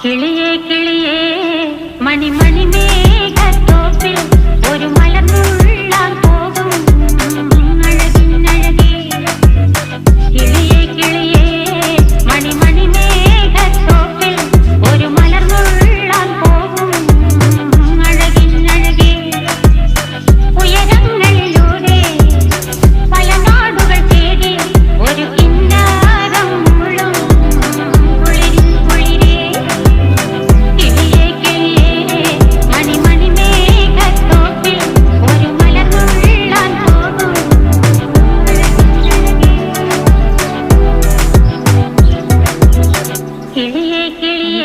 കിളിയേ കിളിയേ മണിമണി മേഘത്തോപ്പിൽ ഒരു മലർന്നുള്ളാൻ പോകും അഴകിനഴകേ. കിളിയേ കിളിയേ മണിമണി മേഘത്തോപ്പിൽ ഒരു മലർന്നുള്ളാൻ പോകും അഴകിനഴകേ. ഉയരങ്ങളിലൂടെ പല നാടുകൾ തേടി ഒരു കിന്നാരം മുള്ളും കുളിരിൻ കുളിരേ. കിളിയേ കിളിയേ മണിമണി മേഘത്തോപ്പിൽ ഒരു മലർന്നുള്ളാൻ പോകും അഴകിനഴകേ. കിളിയേ കിളിയേ